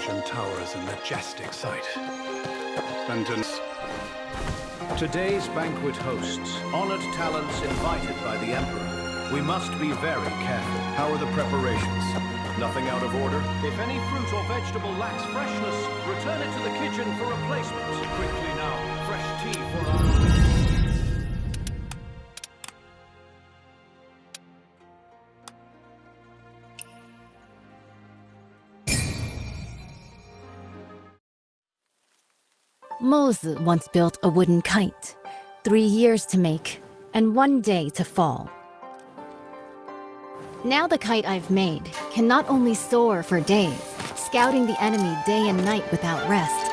Ancient towers and majestic sight. Today's banquet hosts honored talents invited by the Emperor. We must be very careful. How are the preparations? Nothing out of order? If any fruit or vegetable lacks freshness, return it to the kitchen for replacement. Quickly now, fresh tea for our... Moses once built a wooden kite, 3 years to make, and 1 day to fall. Now the kite I've made can not only soar for days, scouting the enemy day and night without rest,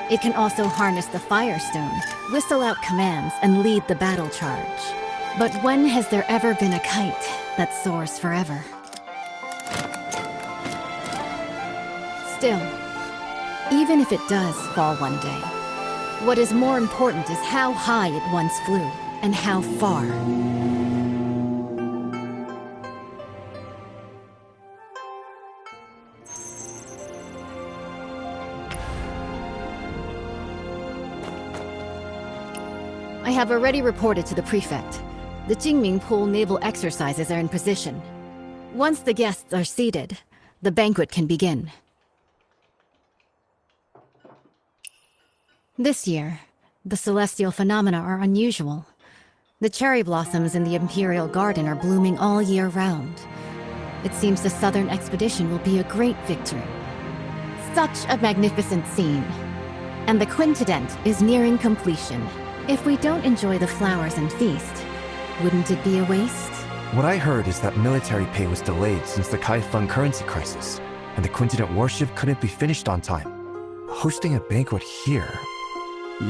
it can also harness the firestone, whistle out commands, and lead the battle charge. But when has there ever been a kite that soars forever? Still, even if it does fall one day, what is more important is how high it once flew, and how far. I have already reported to the prefect. The Jingming Pool naval exercises are in position. Once the guests are seated, the banquet can begin. This year, the celestial phenomena are unusual. The cherry blossoms in the Imperial Garden are blooming all year round. It seems the Southern expedition will be a great victory. Such a magnificent scene. And the quintet is nearing completion. If we don't enjoy the flowers and feast, wouldn't it be a waste? What I heard is that military pay was delayed since the Kaifeng currency crisis, and the quintet warship couldn't be finished on time. Hosting a banquet here...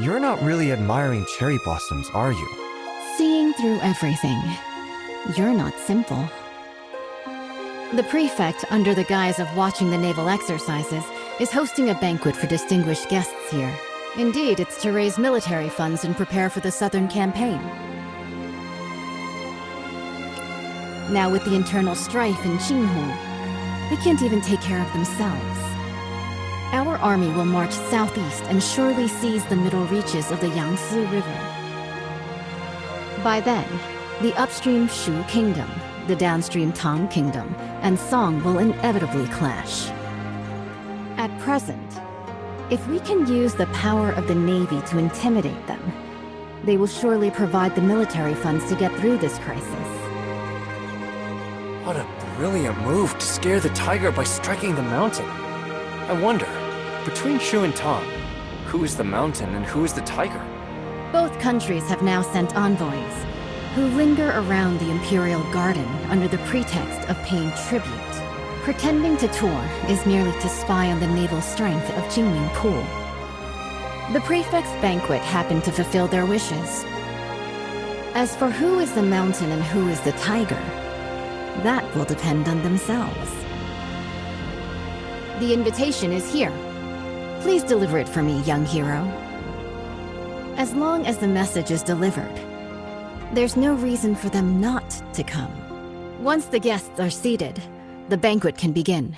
You're not really admiring cherry blossoms, are you? Seeing through everything. You're not simple. The prefect, under the guise of watching the naval exercises, is hosting a banquet for distinguished guests here. Indeed, it's to raise military funds and prepare for the Southern campaign. Now with the internal strife in Qinghu, they can't even take care of themselves. Our army will march southeast and surely seize the middle reaches of the Yangtze River. By then, the upstream Shu Kingdom, the downstream Tang Kingdom, and Song will inevitably clash. At present, if we can use the power of the Navy to intimidate them, they will surely provide the military funds to get through this crisis. What a brilliant move to scare the tiger by striking the mountain. I wonder, between Shu and Tang, who is the mountain and who is the tiger? Both countries have now sent envoys, who linger around the Imperial Garden under the pretext of paying tribute. Pretending to tour is merely to spy on the naval strength of Jingming Pool. The prefect's banquet happened to fulfill their wishes. As for who is the mountain and who is the tiger, that will depend on themselves. The invitation is here. Please deliver it for me, young hero. As long as the message is delivered, there's no reason for them not to come. Once the guests are seated, the banquet can begin.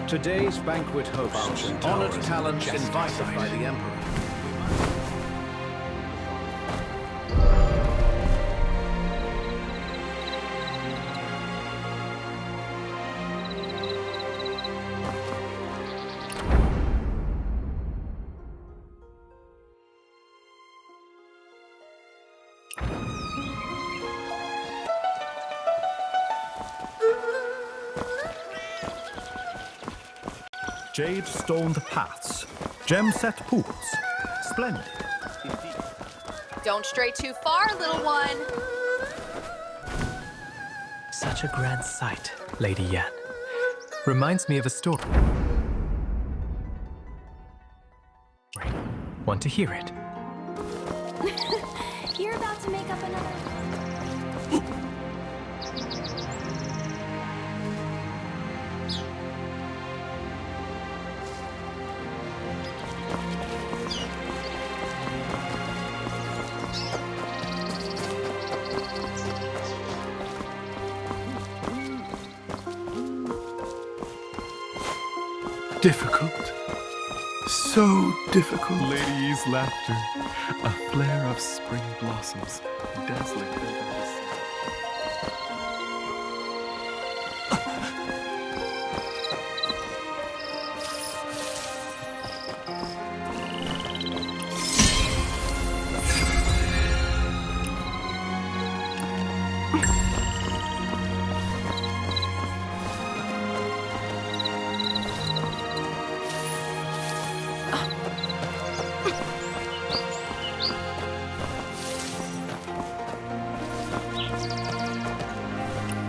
Today's banquet hosts honored talents invited by the Emperor. Jade-stoned paths, gem-set pools. Splendid. Don't stray too far, little one. Such a grand sight, Lady Yan. Reminds me of a story. Want to hear it? You're about to make up another... difficult. So difficult. Ladies' laughter, a flare of spring blossoms, dazzling over the sea.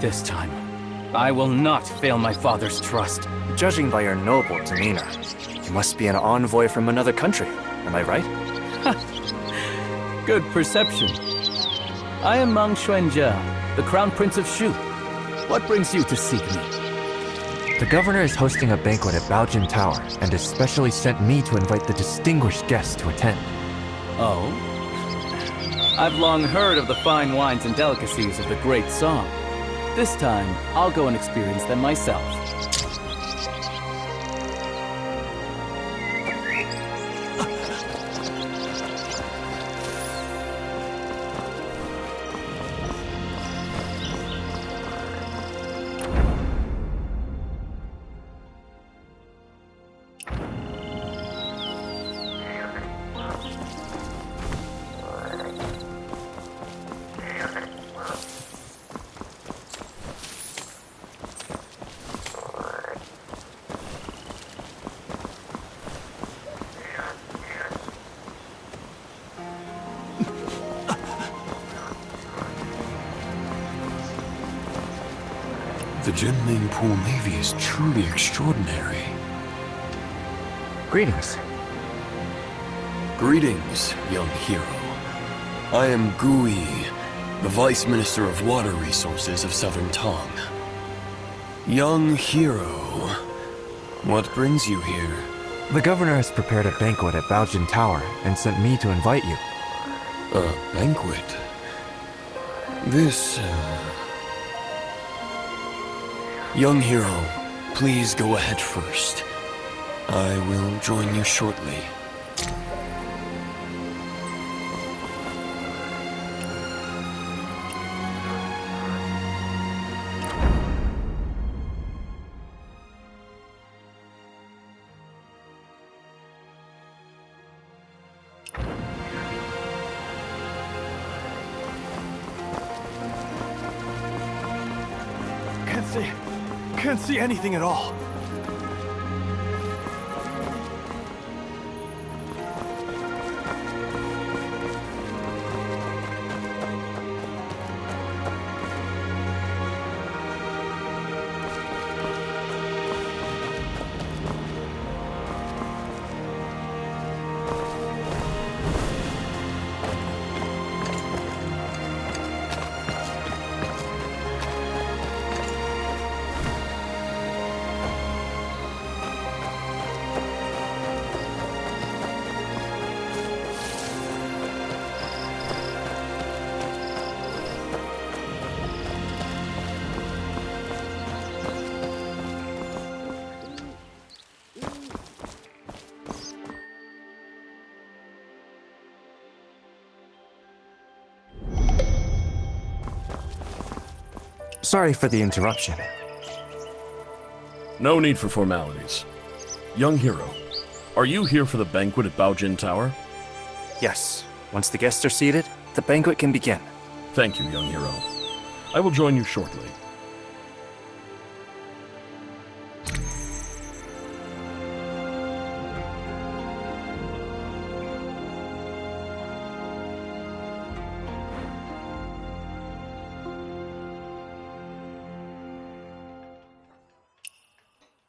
This time, I will not fail my father's trust. Judging by your noble demeanor, you must be an envoy from another country. Am I right? Good perception. I am Mang Xuanjia, the Crown Prince of Shu. What brings you to seek me? The governor is hosting a banquet at Baojin Tower and has specially sent me to invite the distinguished guests to attend. Oh? I've long heard of the fine wines and delicacies of the Great Song. This time, I'll go and experience them myself. The Jinling Pool Navy is truly extraordinary. Greetings. Greetings, young hero. I am Gui, the Vice Minister of Water Resources of Southern Tong. Young hero, what brings you here? The governor has prepared a banquet at Baojin Tower and sent me to invite you. A banquet? This, Young hero, please go ahead first. I will join you shortly. Can't see anything at all. Sorry for the interruption. No need for formalities. Young hero, are you here for the banquet at Baojin Tower? Yes. Once the guests are seated, the banquet can begin. Thank you, young hero. I will join you shortly.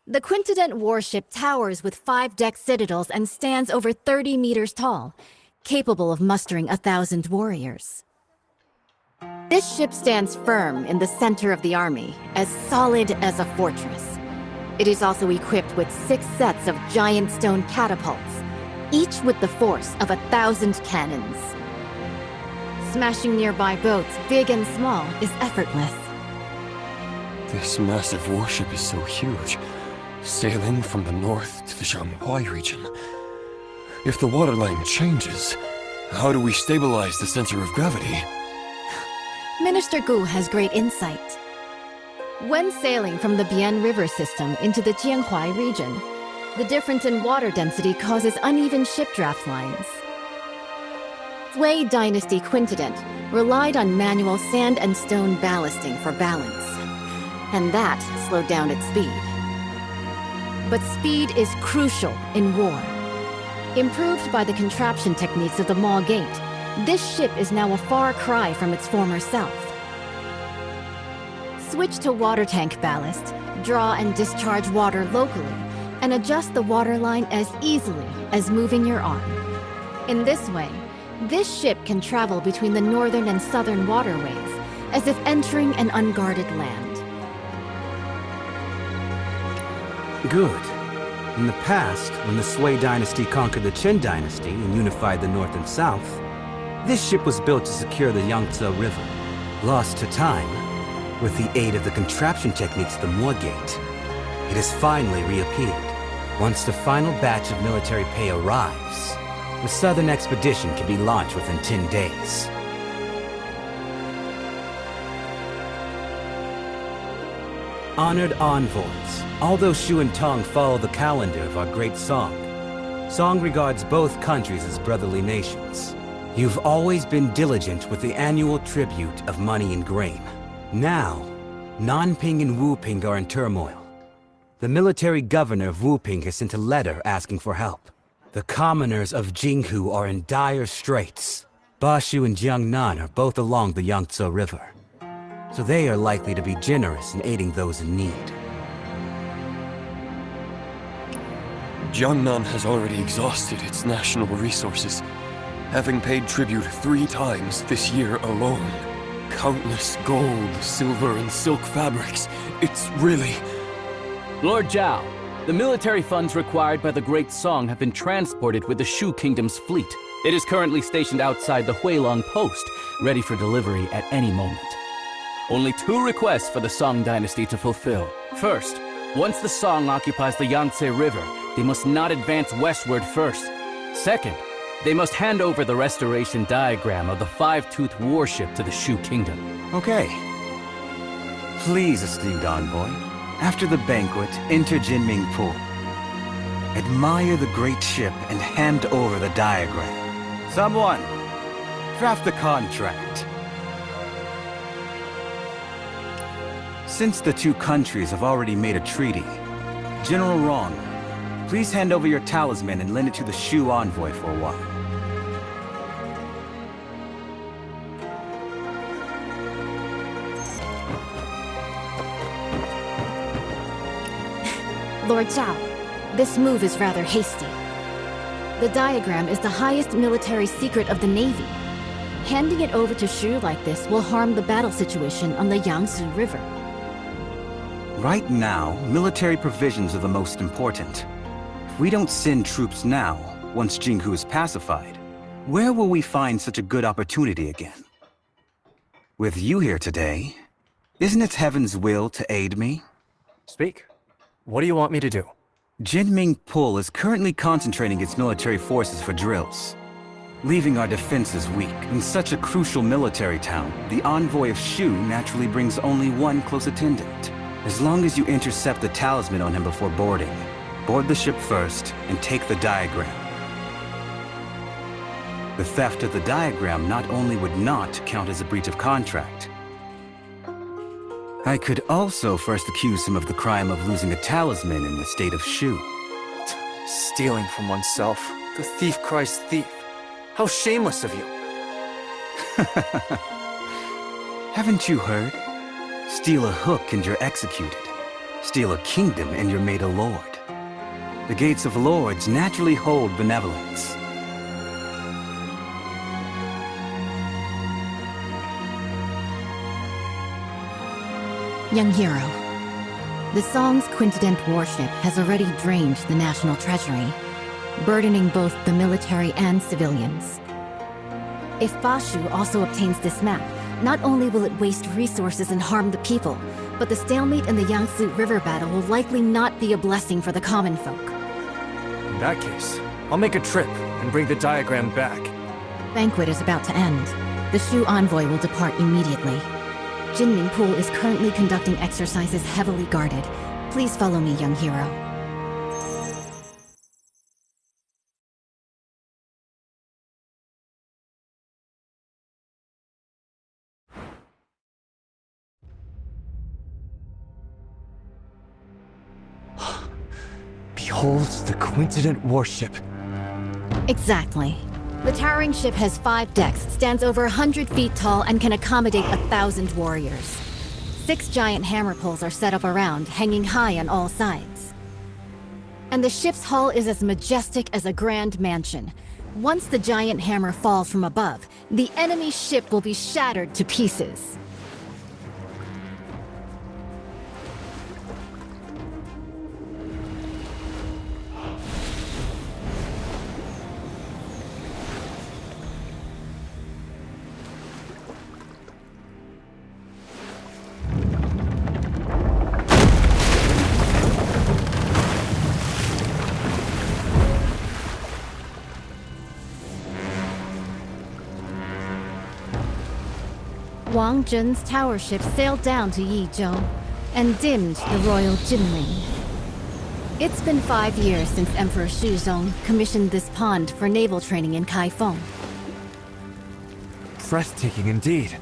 The Quintident warship towers with 5-deck citadels and stands over 30 meters tall, capable of mustering 1,000 warriors. This ship stands firm in the center of the army, as solid as a fortress. It is also equipped with 6 sets of giant stone catapults, each with the force of 1,000 cannons. Smashing nearby boats, big and small, is effortless. This massive warship is so huge. It must be Sailing from the north to the Shanghai region. If the waterline changes, how do we stabilize the center of gravity? Minister Gu has great insight. When sailing from the Bian River system into the Jianghuai region, the difference in water density causes uneven ship draft lines. Sui Dynasty Quintident relied on manual sand and stone ballasting for balance, and that slowed down its speed. But speed is crucial in war. Improved by the contraption techniques of the Maw Gate, this ship is now a far cry from its former self. Switch to water tank ballast, draw and discharge water locally, and adjust the waterline as easily as moving your arm. In this way, this ship can travel between the northern and southern waterways, as if entering an unguarded land. Good. In the past, when the Sui dynasty conquered the Qin dynasty and unified the north and south, this ship was built to secure the Yangtze River. Lost to time, with the aid of the contraption techniques of the Maw Gate, it has finally reappeared. Once the final batch of military pay arrives, the southern expedition can be launched within 10 days. Honored envoys, although Shu and Tong follow the calendar of our great Song, Song regards both countries as brotherly nations. You've always been diligent with the annual tribute of money and grain. Now, Nanping and Wuping are in turmoil. The military governor of Wuping has sent a letter asking for help. The commoners of Jinghu are in dire straits. Bashu and Jiangnan are both along the Yangtze River, so they are likely to be generous in aiding those in need. Jiangnan has already exhausted its national resources, having paid tribute 3 times this year alone. Countless gold, silver, and silk fabrics. It's really... Lord Zhao, the military funds required by the Great Song have been transported with the Shu Kingdom's fleet. It is currently stationed outside the Huilong Post, ready for delivery at any moment. Only 2 requests for the Song dynasty to fulfill. First, once the Song occupies the Yangtze River, they must not advance westward first. Second, they must hand over the restoration diagram of the 5-toothed warship to the Shu Kingdom. Okay. Please, esteemed envoy, after the banquet, enter Jinming Pool. Admire the great ship and hand over the diagram. Someone, draft the contract. Since the 2 countries have already made a treaty, General Rong, please hand over your talisman and lend it to the Shu envoy for a while. Lord Zhao, this move is rather hasty. The diagram is the highest military secret of the Navy. Handing it over to Shu like this will harm the battle situation on the Yangtze River. Right now, military provisions are the most important. If we don't send troops now, once Jinghu is pacified, where will we find such a good opportunity again? With you here today, isn't it heaven's will to aid me? Speak. What do you want me to do? Jinming Pul is currently concentrating its military forces for drills, leaving our defenses weak. In such a crucial military town, the envoy of Shu naturally brings only one close attendant. As long as you intercept the talisman on him before boarding, board the ship first and take the diagram. The theft of the diagram not only would not count as a breach of contract, I could also first accuse him of the crime of losing a talisman in the state of Shu. Stealing from oneself. The thief cries thief. How shameless of you. Haven't you heard? Steal a hook and you're executed. Steal a kingdom and you're made a lord. The gates of lords naturally hold benevolence. Young hero, the Song's Quintident warship has already drained the national treasury, burdening both the military and civilians. If Bashu also obtains this map, not only will it waste resources and harm the people, but but the stalemate in the Yangtze River battle will likely not be a blessing for the common folk. In that case, I'll make a trip and bring the diagram back. Banquet is about to end. The Shu envoy will depart immediately. Jinming Pool is currently conducting exercises heavily guarded. Please follow me, young hero. Behold the Quincident warship. Exactly. The towering ship has 5 decks, stands over 100 feet tall, and can accommodate 1,000 warriors. 6 giant hammer poles are set up around, hanging high on all sides. And the ship's hull is as majestic as a grand mansion. Once the giant hammer falls from above, the enemy ship will be shattered to pieces. Wang Zhen's tower ship sailed down to Yizhou and dimmed the royal Jinling. It's been 5 years since Emperor Shuzong commissioned this pond for naval training in Kaifeng. Breathtaking indeed.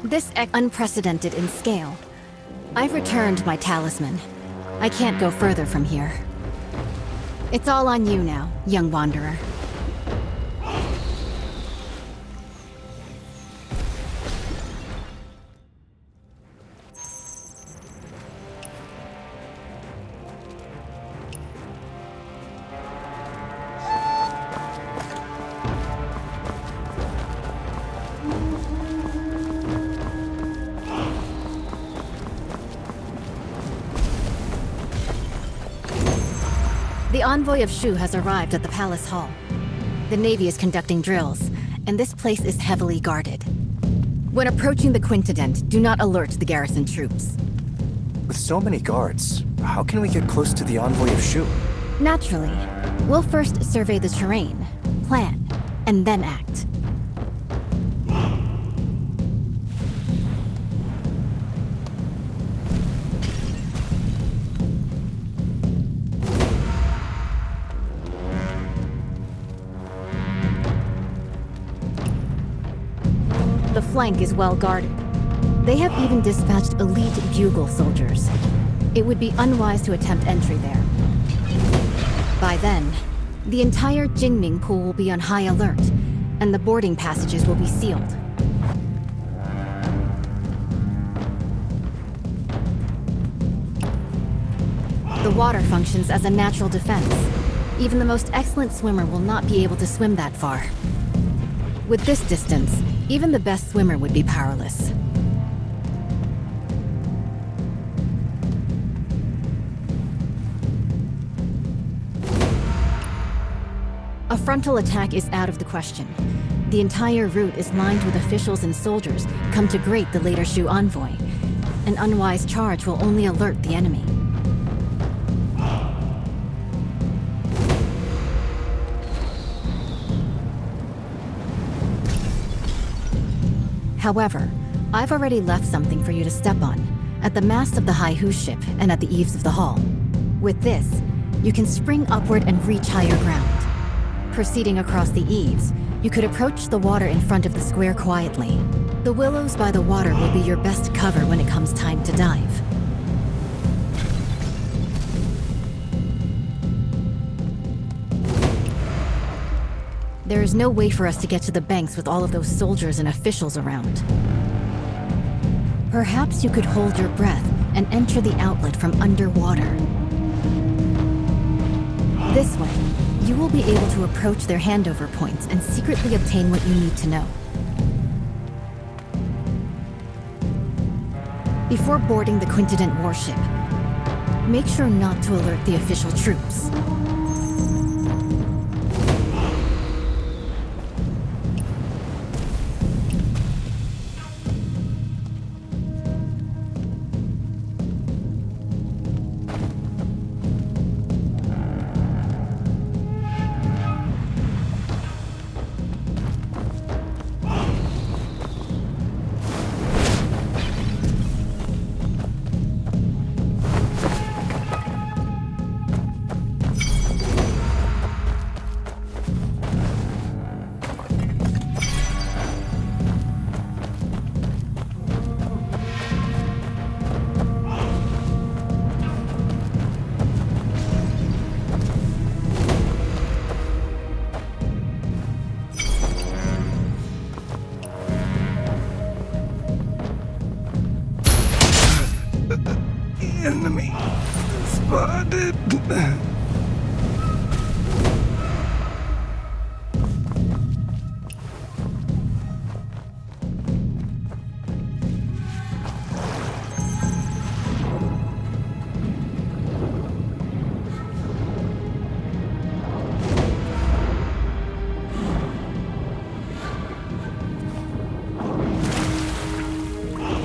This unprecedented in scale. I've returned my talisman. I can't go further from here. It's all on you now, young wanderer. The envoy of Shu has arrived at the palace hall. The Navy is conducting drills, and this place is heavily guarded. When approaching the Quincident, do not alert the garrison troops. With so many guards, how can we get close to the envoy of Shu? Naturally, we'll first survey the terrain, plan, and then act. The flank is well guarded. They have even dispatched elite bugle soldiers. It would be unwise to attempt entry there. By then, the entire Jinming Pool will be on high alert, and the boarding passages will be sealed. The water functions as a natural defense. Even the most excellent swimmer will not be able to swim that far. With this distance, even the best swimmer would be powerless. A frontal attack is out of the question. The entire route is lined with officials and soldiers come to greet the later Shu envoy. An unwise charge will only alert the enemy. However, I've already left something for you to step on, at the mast of the Haihu ship and at the eaves of the hall. With this, you can spring upward and reach higher ground. Proceeding across the eaves, you could approach the water in front of the square quietly. The willows by the water will be your best cover when it comes time to dive. There is no way for us to get to the banks with all of those soldiers and officials around. Perhaps you could hold your breath and enter the outlet from underwater. This way, you will be able to approach their handover points and secretly obtain what you need to know. Before boarding the Quincident warship, make sure not to alert the official troops.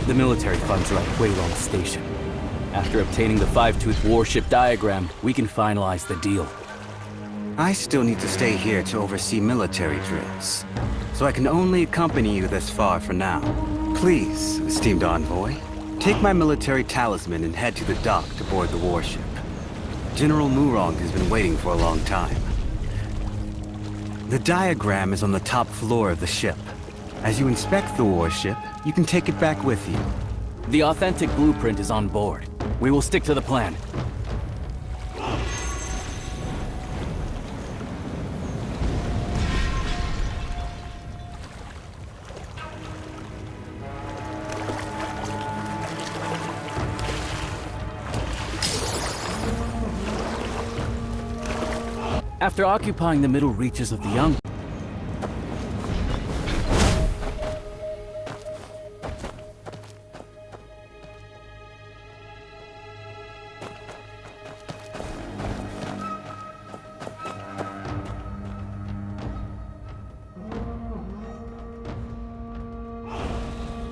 The military funds are at Huilong Station. After obtaining the Five-Tooth Warship diagram, we can finalize the deal. I still need to stay here to oversee military drills, so I can only accompany you this far for now. Please, esteemed envoy, take my military talisman and head to the dock to board the warship. General Murong has been waiting for a long time. The diagram is on the top floor of the ship. As you inspect the warship, you can take it back with you. The authentic blueprint is on board. We will stick to the plan. After occupying the middle reaches of the Yang,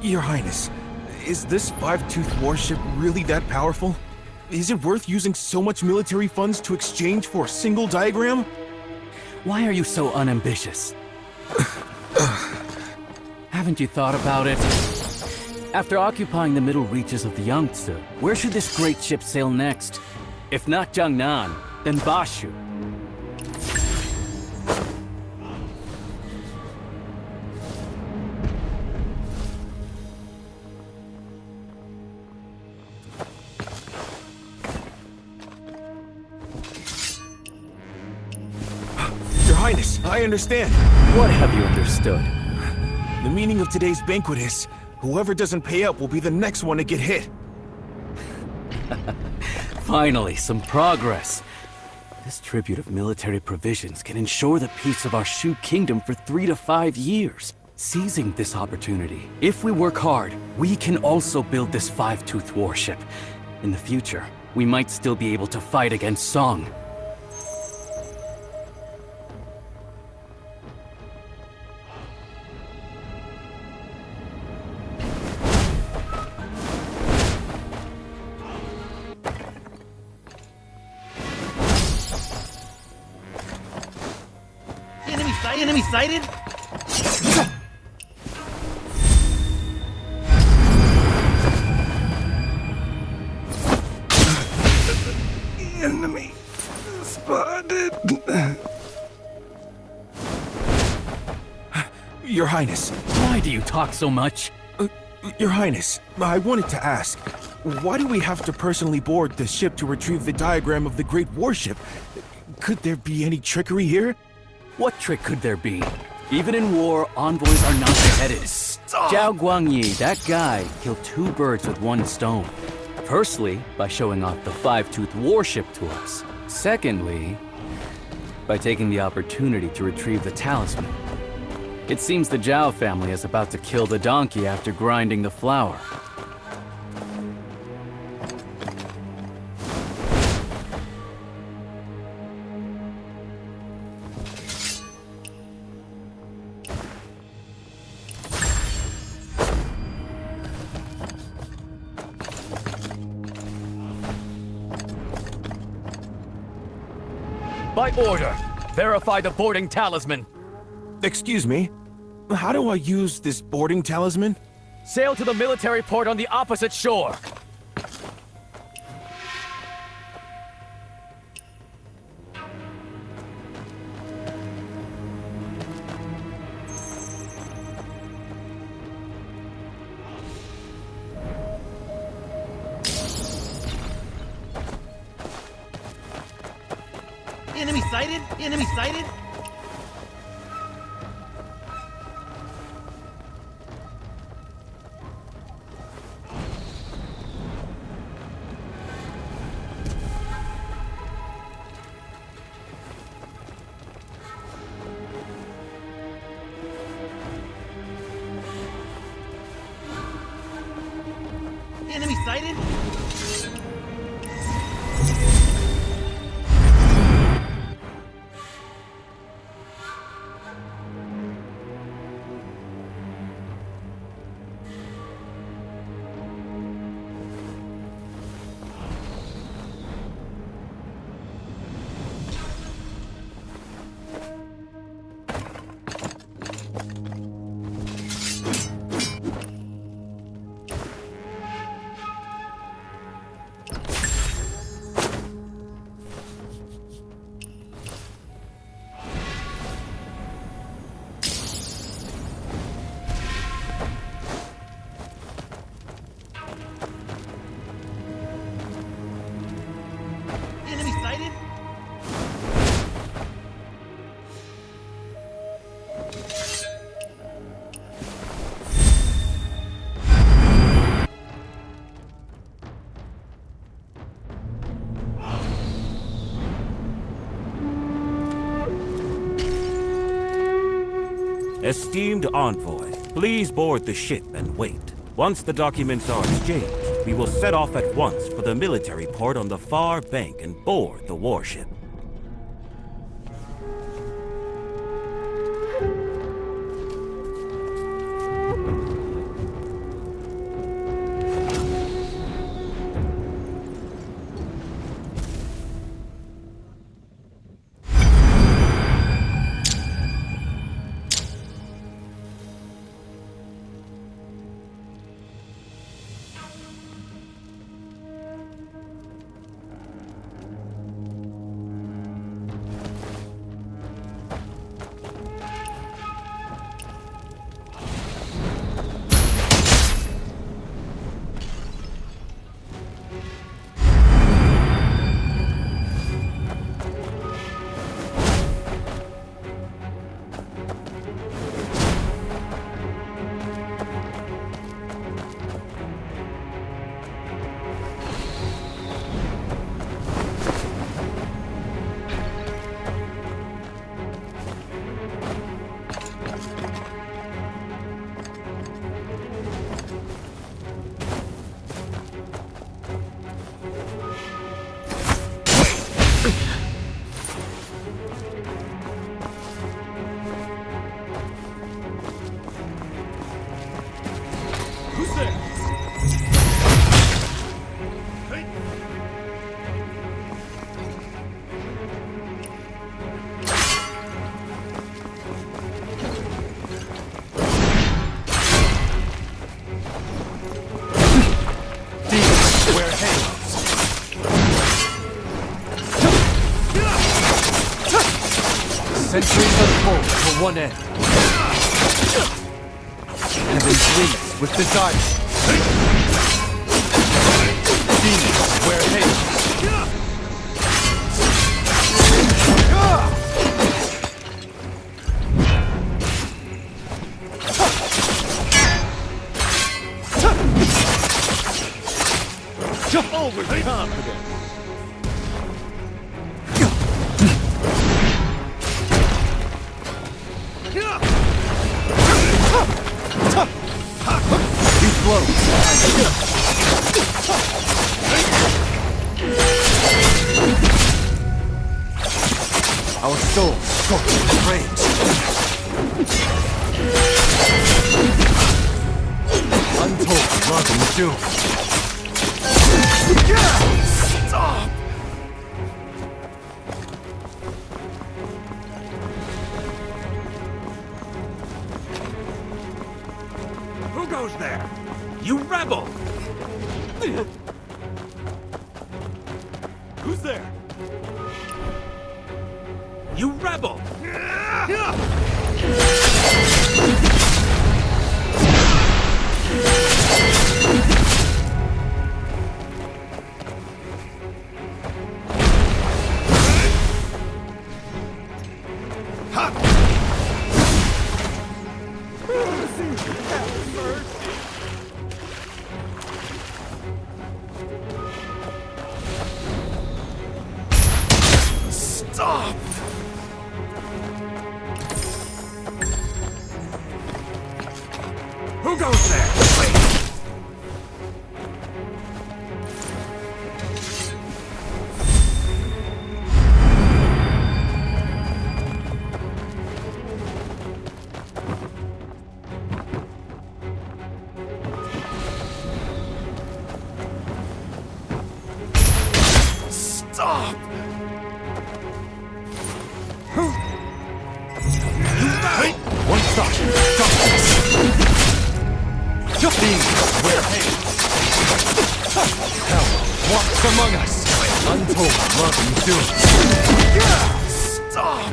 Your Highness, is this Five-Tooth Warship really that powerful? Is it worth using so much military funds to exchange for a single diagram? why are you so unambitious? Haven't you thought about it? After occupying the middle reaches of the Yangtze, where should this great ship sail next? If not Jiangnan, then Bashu. Your Highness, I understand. What have you understood? The meaning of today's banquet is, whoever doesn't pay up will be the next one to get hit. Finally, some progress. This tribute of military provisions can ensure the peace of our Shu Kingdom for 3 to 5 years. Seizing this opportunity, if we work hard, we can also build this Five-Tooth Warship. In the future, we might still be able to fight against Song. Enemy sighted? Enemy spotted. Your Highness. Why do you talk so much? Your Highness, I wanted to ask, why do we have to personally board the ship to retrieve the diagram of the Great Warship? Could there be any trickery here? What trick could there be? Even in war, envoys are not beheaded. Zhao Guangyi, that guy, killed 2 birds with 1 stone. Firstly, by showing off the Five-Tooth Warship to us. Secondly, by taking the opportunity to retrieve the talisman. It seems the Zhao family is about to kill the donkey after grinding the flour. By order, verify the boarding talisman. Excuse me, how do I use this boarding talisman? Sail to the military port on the opposite shore. Enemy sighted? Enemy sighted? Esteemed envoy, please board the ship and wait. Once the documents are exchanged, we will set off at once for the military port on the far bank and board the warship. Centuries unfold for one end. Heaven bleeds with desire. Demons wear hate. Overconfident. You float. Our souls scorched with rage. Untold love and doom. Stop! Who goes there? You rebel! Who's there? You rebel! Stop! Who goes there? Wait! Stop! One stop. Demons wear hate. Hell walks among us. Untold love and doom. Stop!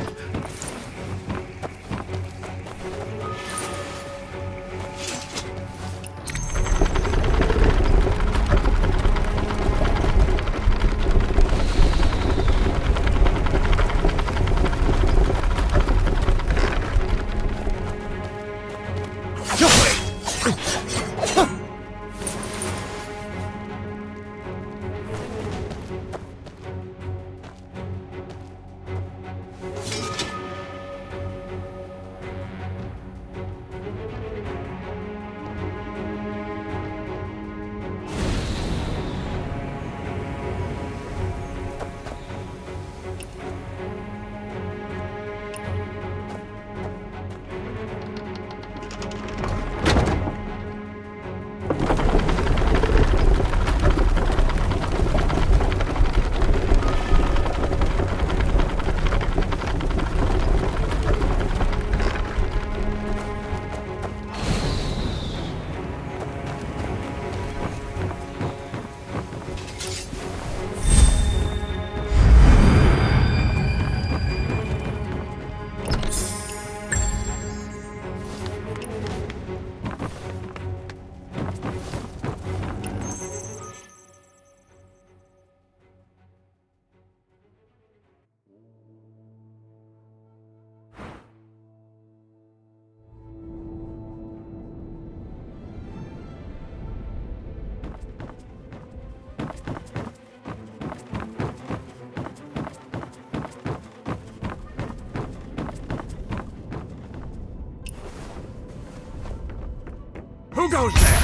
goes there?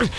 Wait!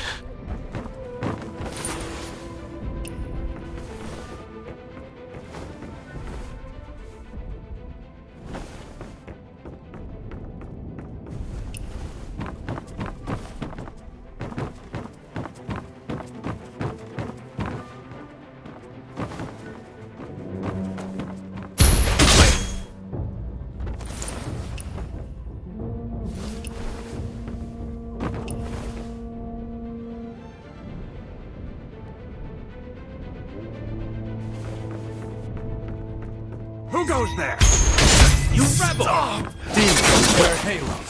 Who goes there? You rebel! Demons wear halos.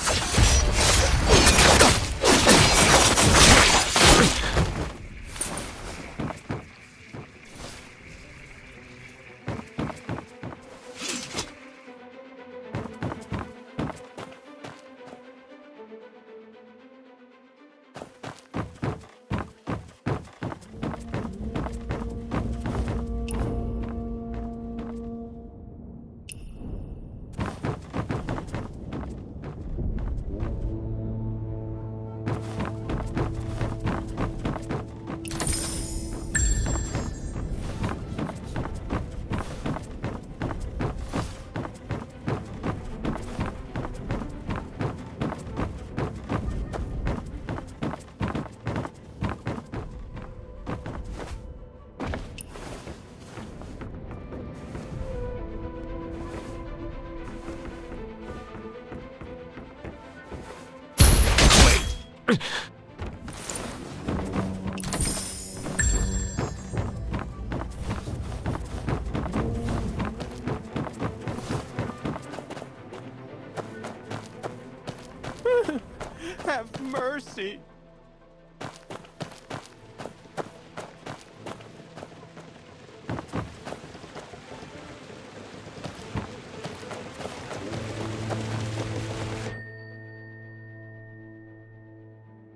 Have mercy.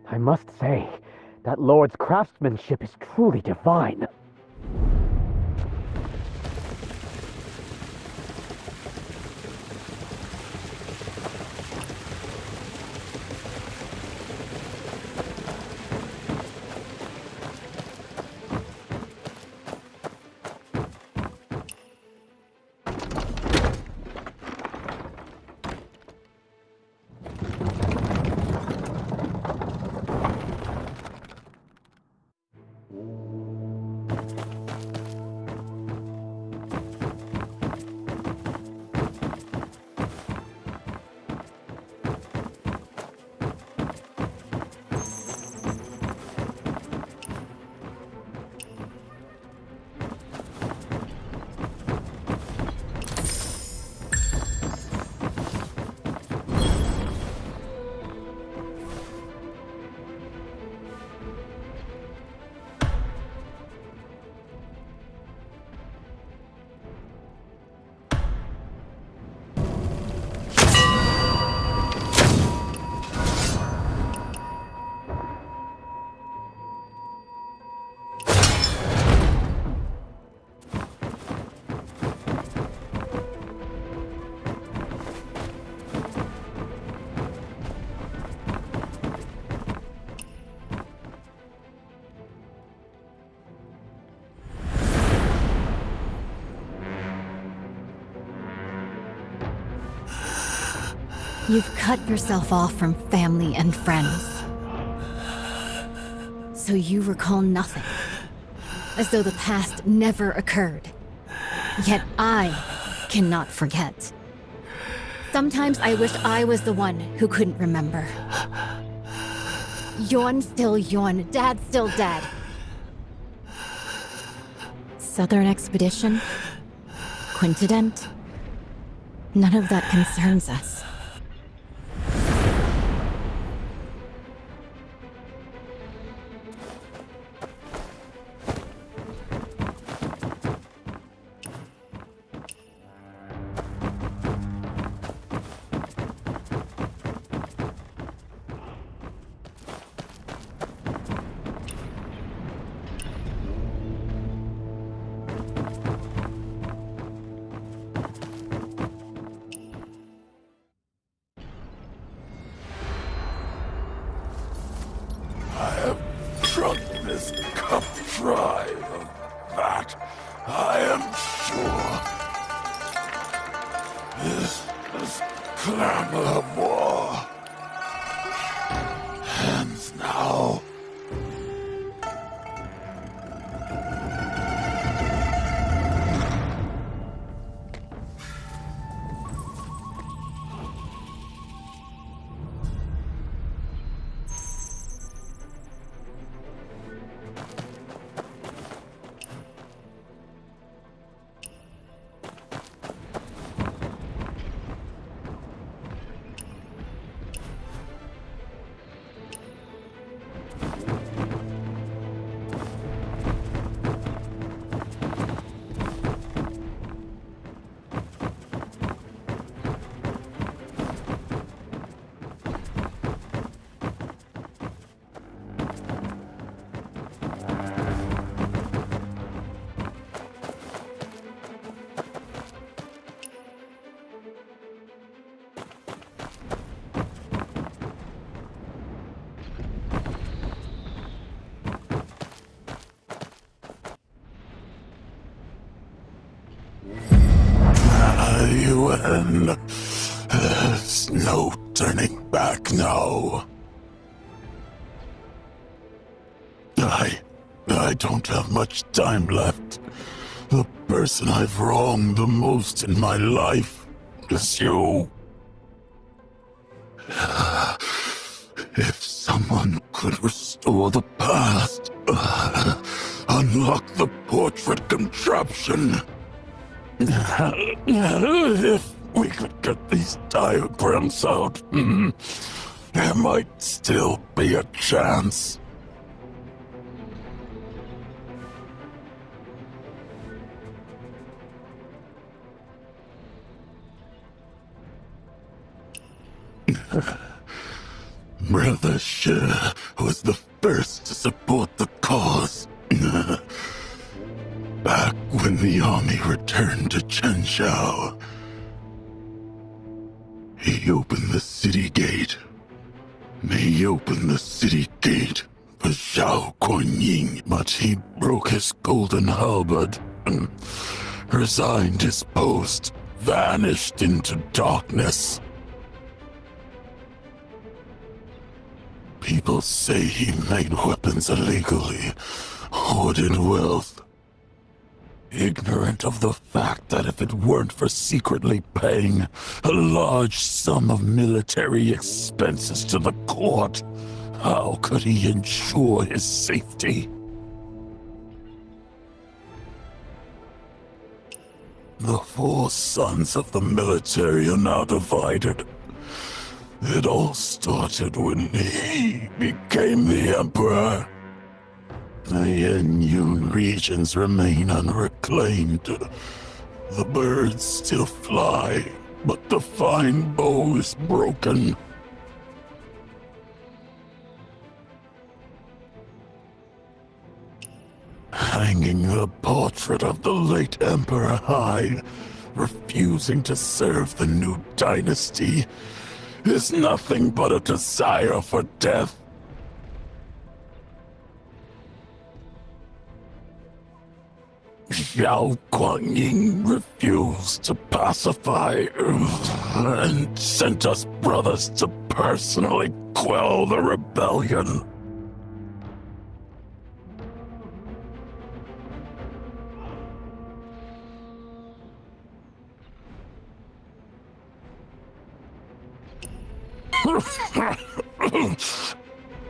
I must say, that Lord's craftsmanship is truly divine. You've cut yourself off from family and friends. So you recall nothing. As though the past never occurred. Yet I cannot forget. Sometimes I wish I was the one who couldn't remember. Yon still Yon, Dad still Dad. Southern Expedition? Quintident? None of that concerns us. clamor of war ends now. UN. There's no turning back now. I don't have much time left. The person I've wronged the most in my life is you. If someone could restore the past, unlock the portrait contraption. If we could get these diagrams out, there might still be a chance. Brother Sher was the first to support the cause. Back when the army returned to Chenshao, he opened the city gate. He opened the city gate for Zhao Guanyin, but he broke his golden halberd, resigned his post, vanished into darkness. People say he made weapons illegally, hoarded wealth, ignorant of the fact that if it weren't for secretly paying a large sum of military expenses to the court, how could he ensure his safety? The four sons of the military are now divided. It all started when he became the emperor. The Yenyun regions remain unreclaimed. The birds still fly, but the fine bow is broken. Hanging the portrait of the late emperor high, refusing to serve the new dynasty, is nothing but a desire for death. Zhao Guanyin refused to pacify and sent us brothers to personally quell the rebellion.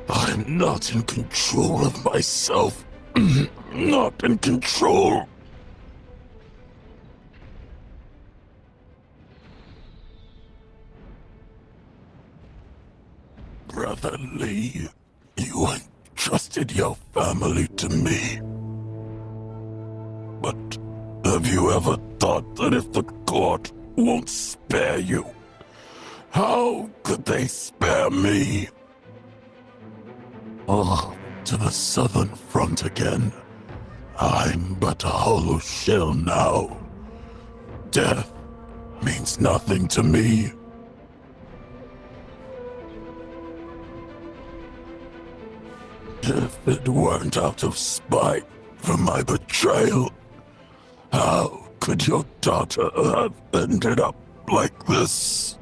I'm not in control of myself. Not in control. Brother Lee, you entrusted your family to me. But have you ever thought that if the court won't spare you, how could they spare me? Oh, to the southern front again. I'm but a hollow shell now. Death means nothing to me. If it weren't out of spite for my betrayal, how could your daughter have ended up like this?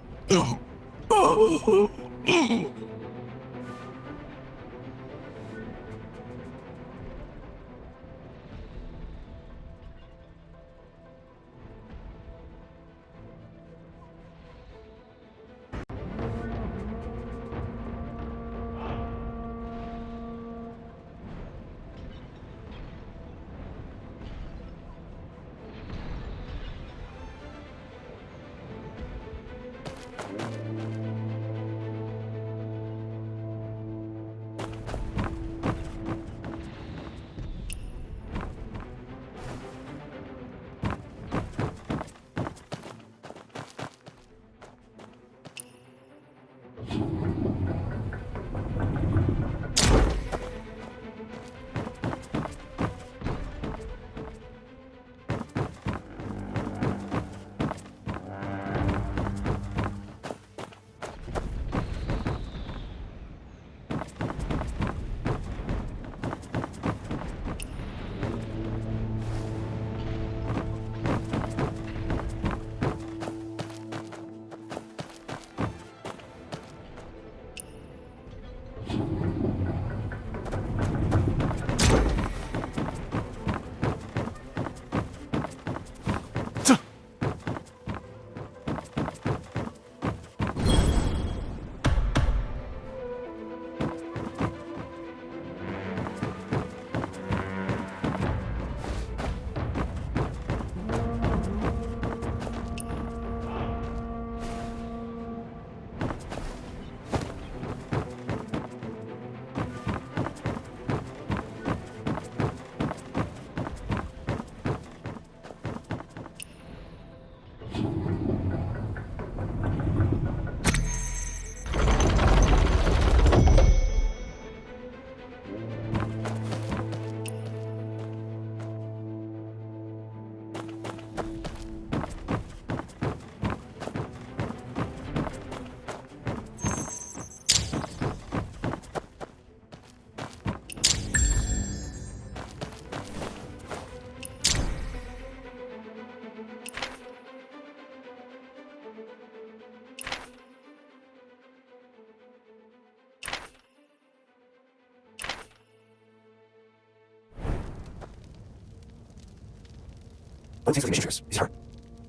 Seems like dangerous. He's hurt.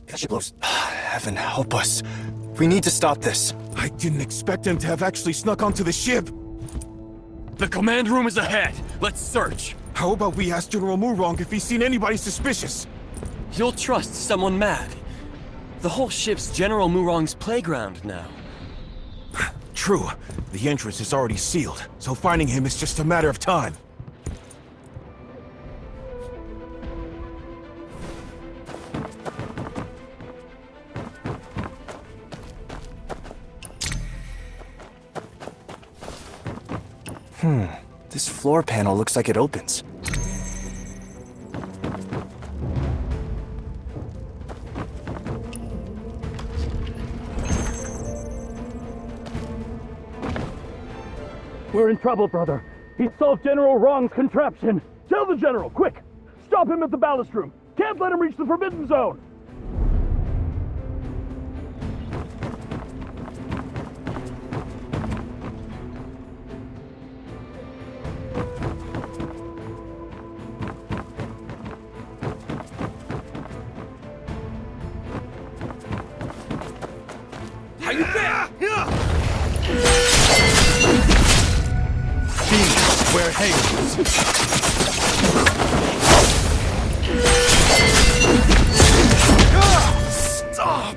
If that ship blows. Heaven help us. We need to stop this. I didn't expect him to have actually snuck onto the ship. The command room is ahead. Let's search. How about we ask General Murong if he's seen anybody suspicious? You'll trust someone mad. The whole ship's General Murong's playground now. True. The entrance is already sealed, so finding him is just a matter of time. This floor panel looks like it opens. We're in trouble, brother. He solved General Wrong's contraption. Tell the General, quick! Stop him at the ballast room. Can't let him reach the Forbidden Zone. How you been? Demons, where hails. Stop!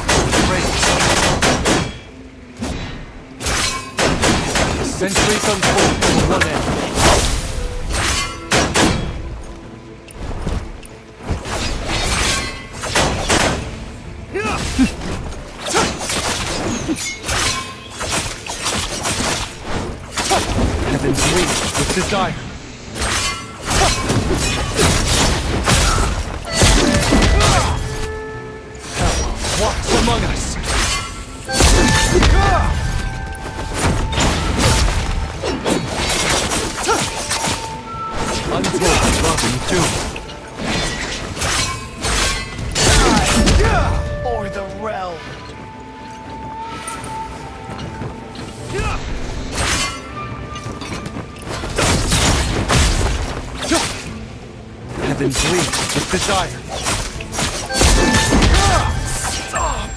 cooked with rage. The centuries unfold to one end. Heaven's wings with desire. Hell walks among us. Untold love and doom. Or the realm. Heaven's wings with desire. Stop! Stop!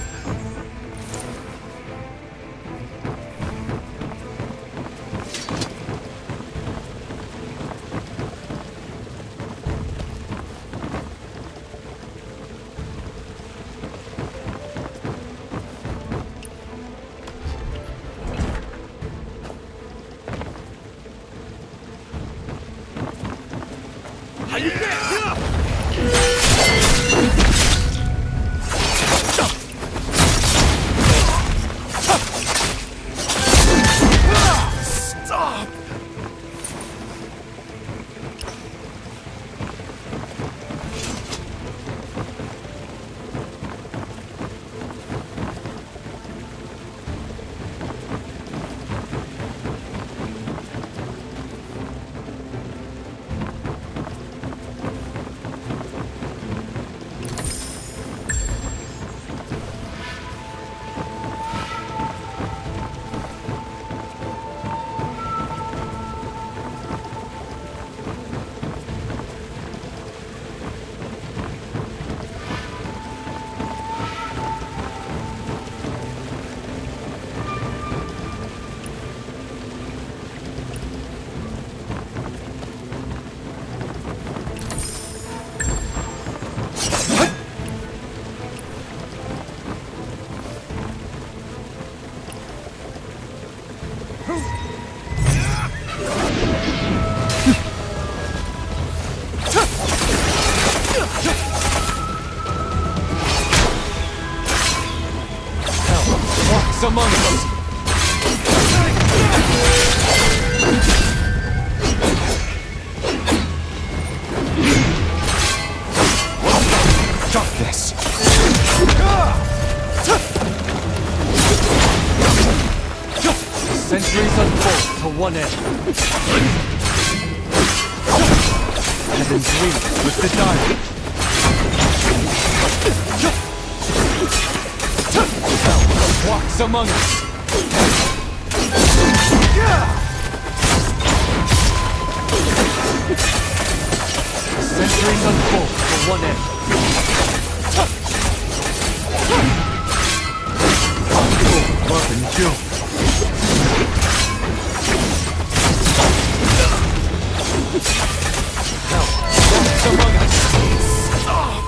Walks among us. Darkness. Centuries unfold to one end. Heaven's wings with desire. Walks among us. Centuries unfold to one end. Love and doom. Hell walks among us. Stop!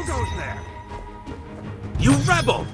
goes there? You rebel!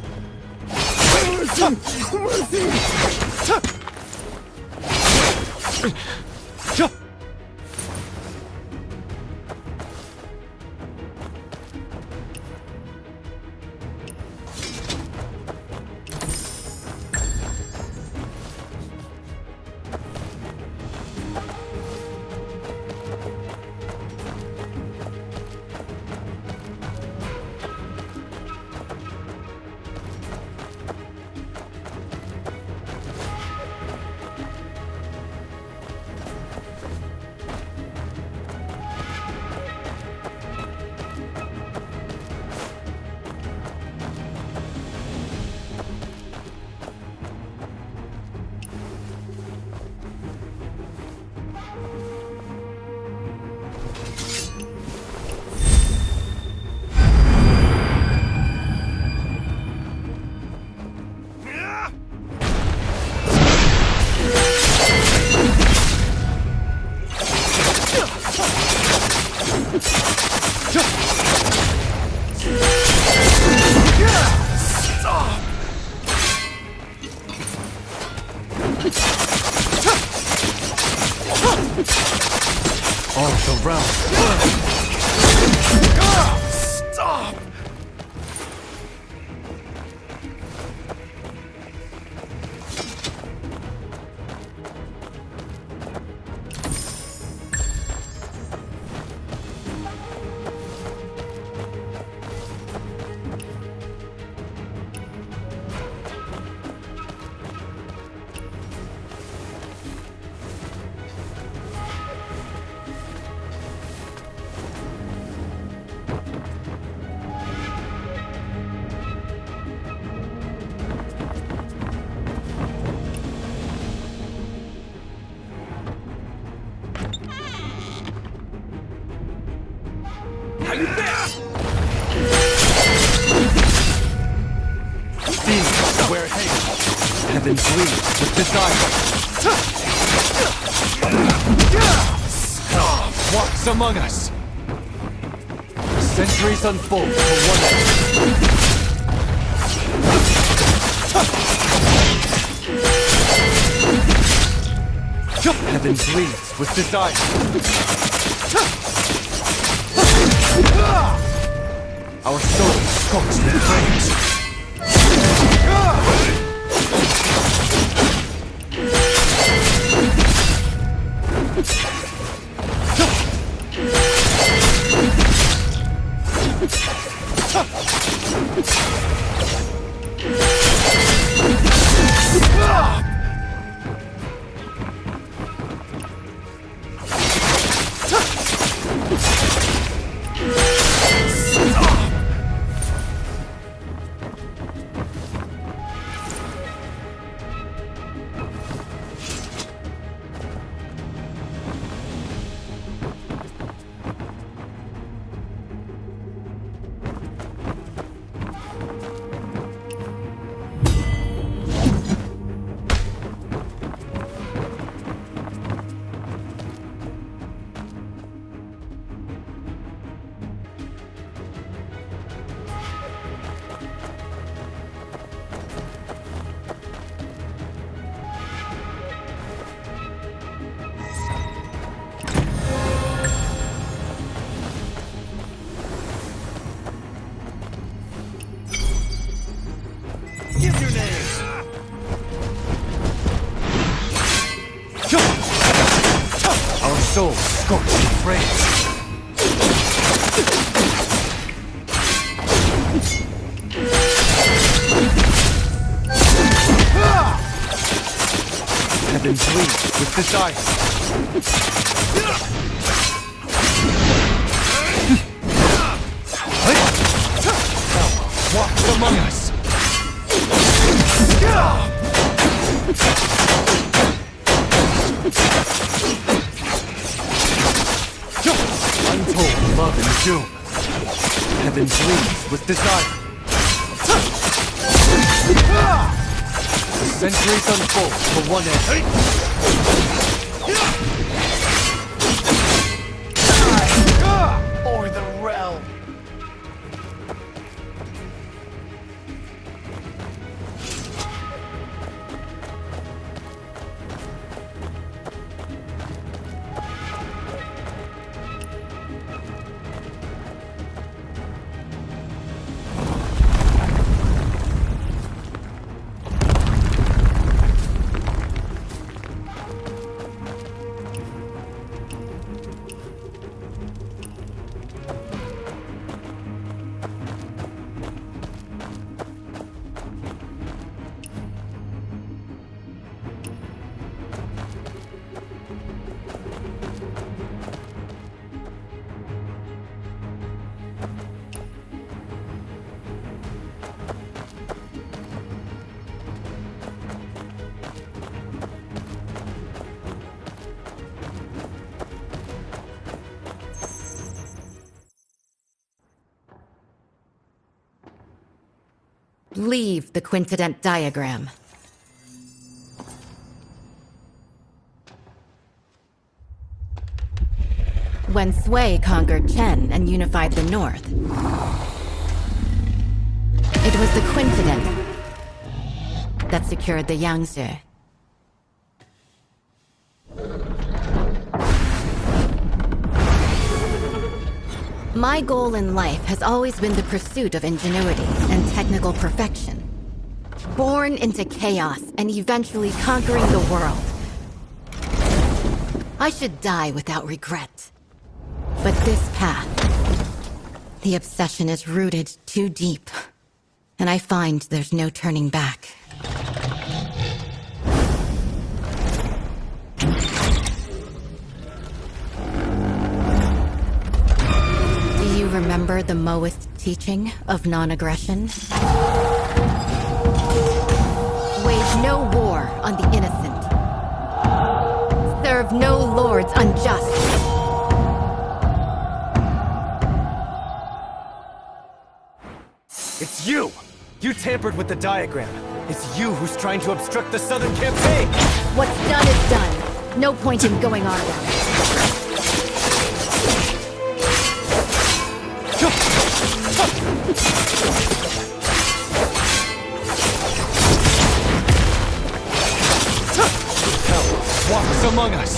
Heaven bleeds with desire. Walks among us. Centuries unfold for one end. Heaven bleeds with desire. Our souls scorched with flames. Souls scorched with flames. Heaven bleeds with desire. Walks among us. Untold love and doom. Heaven bleeds with desire. The centuries unfold for one end. Or the realm. Leave the quincident diagram. When Sui conquered Chen and unified the north, it was the quincident that secured the Yangtze. My goal in life has always been the pursuit of ingenuity and technical perfection. Born into chaos and eventually conquering the world. I should die without regret. But this path, the obsession is rooted too deep, and I find there's no turning back. Do you remember the Moist teaching of non-aggression? Wage no war on the innocent. Serve no lords unjust. It's you! You tampered with the diagram. It's you who's trying to obstruct the Southern campaign! What's done is done. No point in going on about it. Hell walks among us.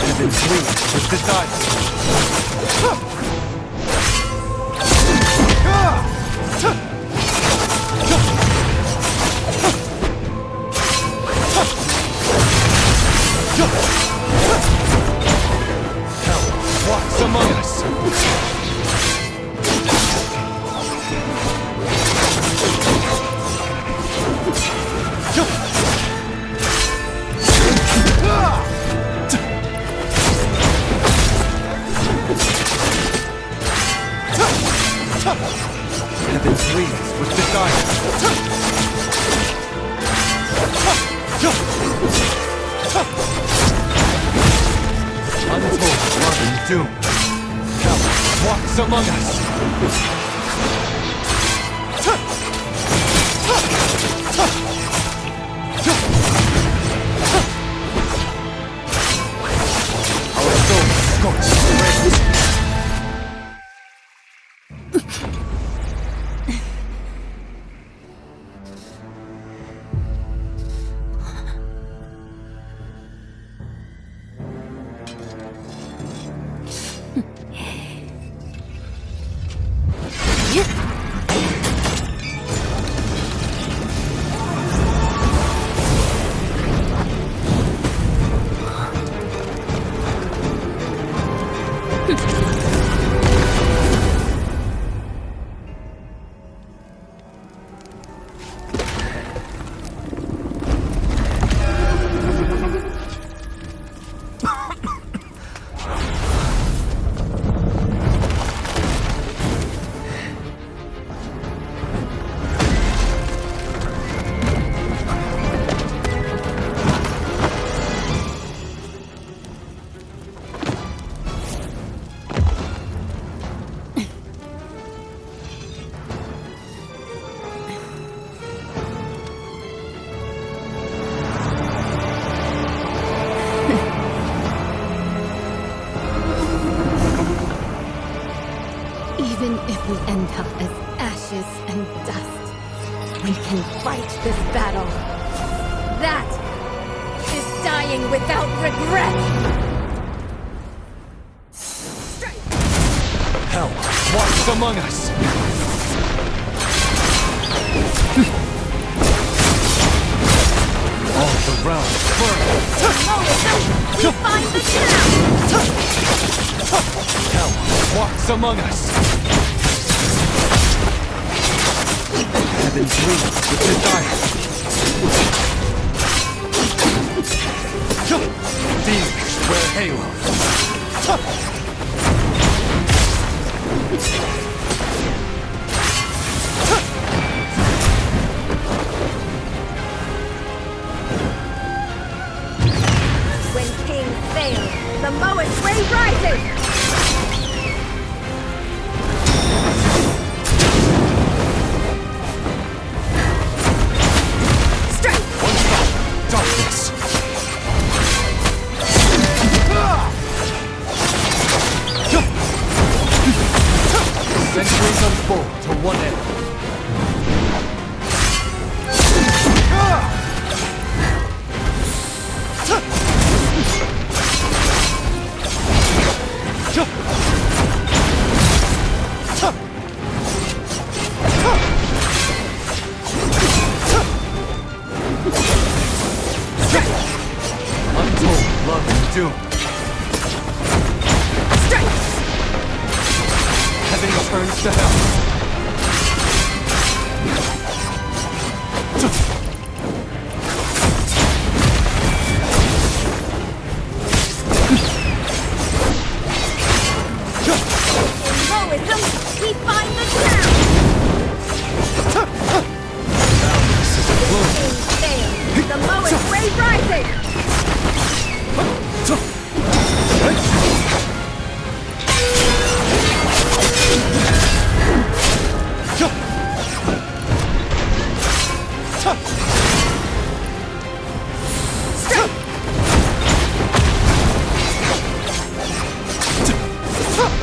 Heaven's wings with desire. Hell walks among us. Heaven's wings with desire. Untold love and doom. Hell walks among us. Our souls scorched rays. Even if we end up as ashes and dust, we can fight this battle. That is dying without regret! Hell walks among us. All the realms burn. We find the town! Hell walks among us. Heaven's wings with desire. Demons wear halos. When King fail. The Moa's ray rises! Darkness! Centuries unfold to one end. Untold love and doom. Heaven turns to hell. Moism, we find the ground! Fail. The Moa's ray rises!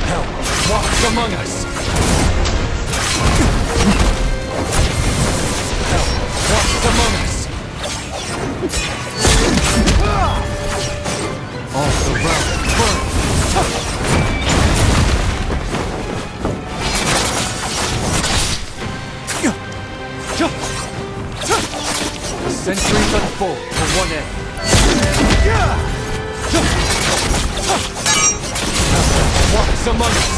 Hell walks among us. Hell walks among us. All the realms burn. The centuries unfold to one end. Walks among us.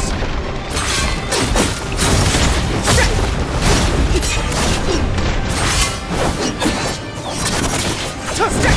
Strike!